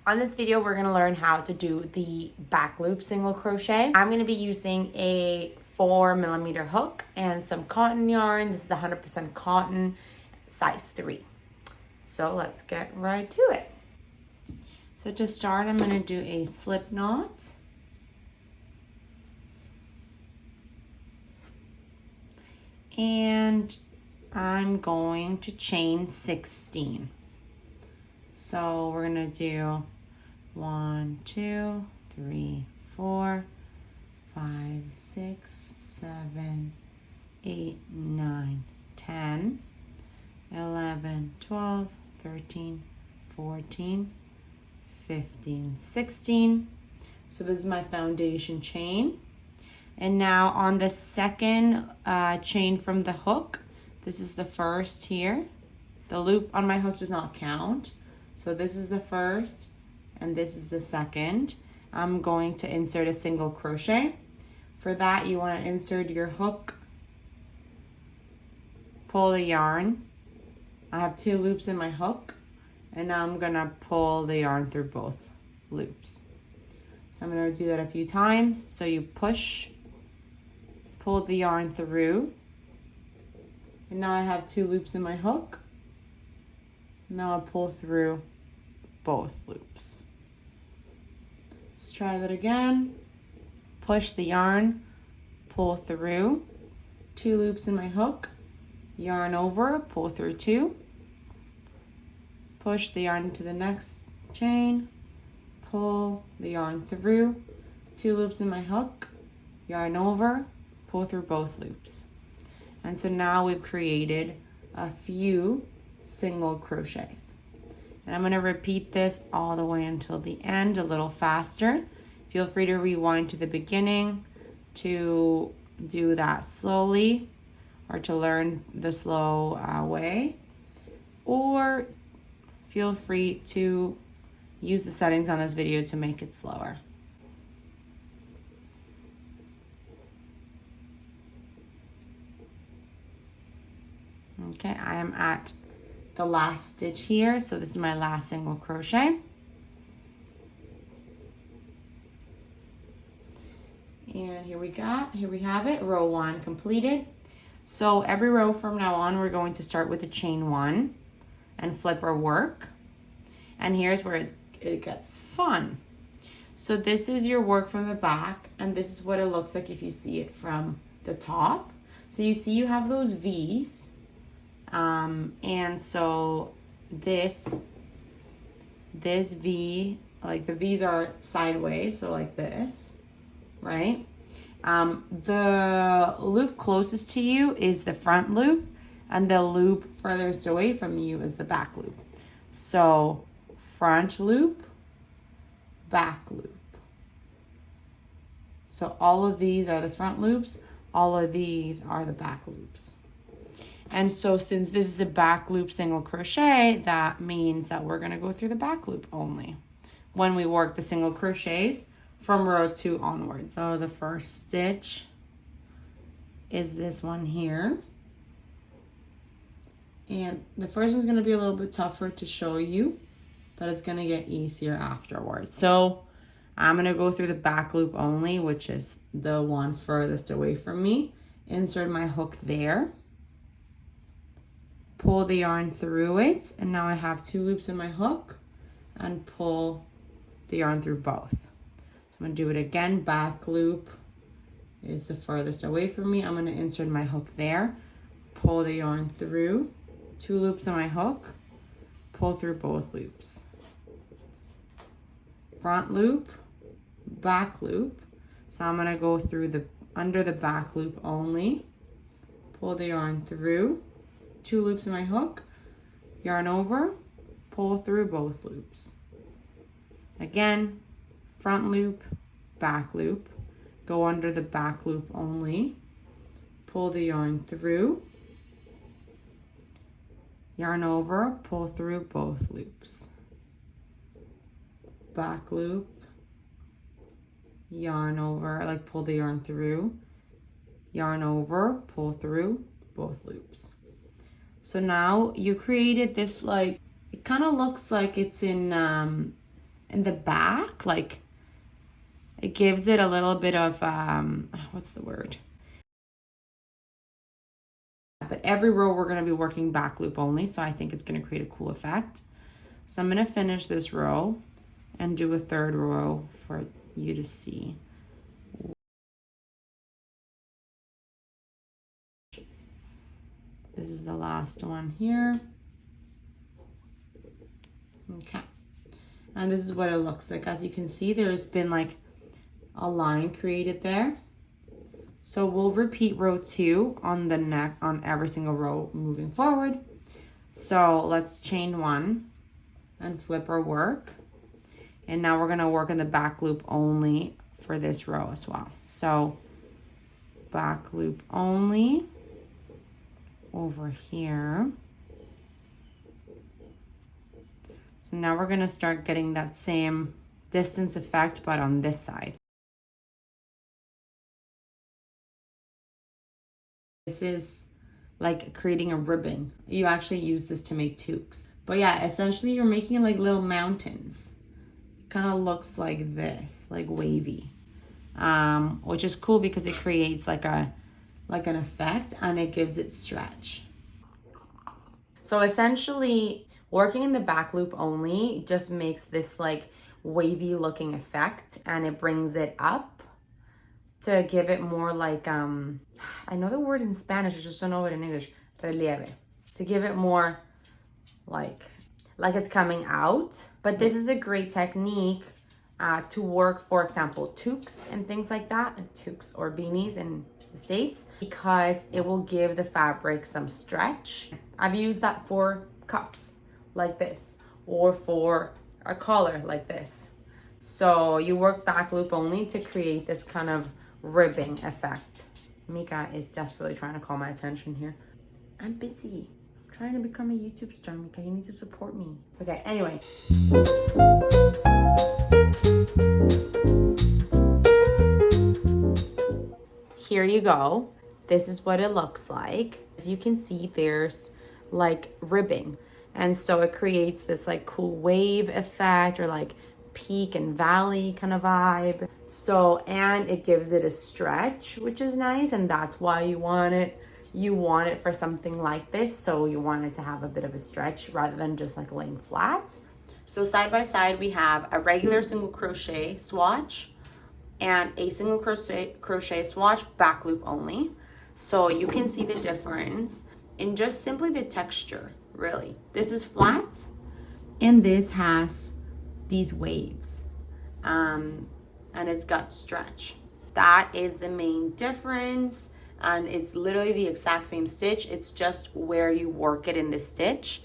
On this video, we're gonna learn how to do the back loop single crochet. I'm gonna be using a 4mm hook and some cotton yarn. This is 100% cotton, size 3. So let's get right to it. So to start, I'm gonna do a slip knot. And I'm going to chain 16. So we're gonna do 1, 2, 3, 4, 5, 6, 7, 8, 9, 10, 11, 12, 13, 14, 15, 16. So this is my foundation chain. And now on the second chain from the hook, this is the first here. The loop on my hook does not count. So this is the first and this is the second. I'm going to insert a single crochet. For that, you want to insert your hook, pull the yarn. I have 2 loops in my hook, and now I'm gonna pull the yarn through both loops. So I'm gonna do that a few times. So you push, pull the yarn through, and now I have 2 loops in my hook. Now I pull through both loops. Let's try that again. Push the yarn, pull through, 2 loops in my hook, yarn over, pull through 2, push the yarn into the next chain, pull the yarn through, 2 loops in my hook, yarn over, pull through both loops. And so now we've created a few single crochets. And I'm going to repeat this all the way until the end, a little faster. Feel free to rewind to the beginning to do that slowly or to learn the slow way. Or feel free to use the settings on this video to make it slower. Okay, I am at the last stitch here, so this is my last single crochet. And here we have it, row 1 completed. So every row from now on, we're going to start with a chain 1 and flip our work. And here's where it gets fun. So this is your work from the back, and this is what it looks like if you see it from the top. So you see you have those V's. And so this V, like the V's are sideways, so like this, right? The loop closest to you is the front loop, and the loop furthest away from you is the back loop. So front loop, back loop. So all of these are the front loops, all of these are the back loops. And so since this is a back loop single crochet, that means that we're gonna go through the back loop only when we work the single crochets from row 2 onwards. So the first stitch is this one here. And the first one's gonna be a little bit tougher to show you, but it's gonna get easier afterwards. So I'm gonna go through the back loop only, which is the one furthest away from me. Insert my hook there. Pull the yarn through it, and now I have 2 loops in my hook, and pull the yarn through both. So I'm gonna do it again. Back loop is the furthest away from me. I'm gonna insert my hook there, pull the yarn through, 2 loops in my hook, pull through both loops. Front loop, back loop. So I'm gonna go through under the back loop only, pull the yarn through, 2 loops in my hook, yarn over, pull through both loops. Again, front loop, back loop, go under the back loop only, pull the yarn through, yarn over, pull through both loops. Back loop, yarn over, like pull the yarn through, yarn over, pull through both loops. So now you created this, like, it kind of looks like it's in in the back, like it gives it a little bit of, what's the word? But every row we're gonna be working back loop only, so I think it's gonna create a cool effect. So I'm gonna finish this row and do a third row for you to see. This is the last one here. Okay. And this is what it looks like. As you can see, there's been like a line created there. So we'll repeat row 2 on the neck on every single row moving forward. So let's chain 1 and flip our work. And now we're gonna work in the back loop only for this row as well. So back loop only over here. So now we're gonna start getting that same distance effect, but on this side. This is like creating a ribbon. You actually use this to make toques. But yeah, essentially you're making like little mountains. It kind of looks like this, like wavy, which is cool because it creates like an effect and it gives it stretch. So essentially, working in the back loop only just makes this like wavy looking effect, and it brings it up to give it more like, I know the word in Spanish, I just don't know it in English, relieve. To give it more like it's coming out. But this is a great technique to work, for example, toques and things like that, toques or beanies in the States, because it will give the fabric some stretch. I've used that for cuffs like this, or for a collar like this. So you work back loop only to create this kind of ribbing effect. Mika is desperately trying to call my attention here. I'm busy. I'm trying to become a YouTube star, Mika. You need to support me. Okay, anyway. Here you go. This is what it looks like. As you can see, there's like ribbing. And so it creates this like cool wave effect, or like peak and valley kind of vibe. So, and it gives it a stretch, which is nice. And that's why you want it. You want it for something like this. So you want it to have a bit of a stretch rather than just like laying flat. So side by side, we have a regular single crochet swatch and a single crochet swatch back loop only. So you can see the difference in just simply the texture, really. This is flat and this has these waves, and it's got stretch. That is the main difference, and it's literally the exact same stitch. It's just where you work it in the stitch.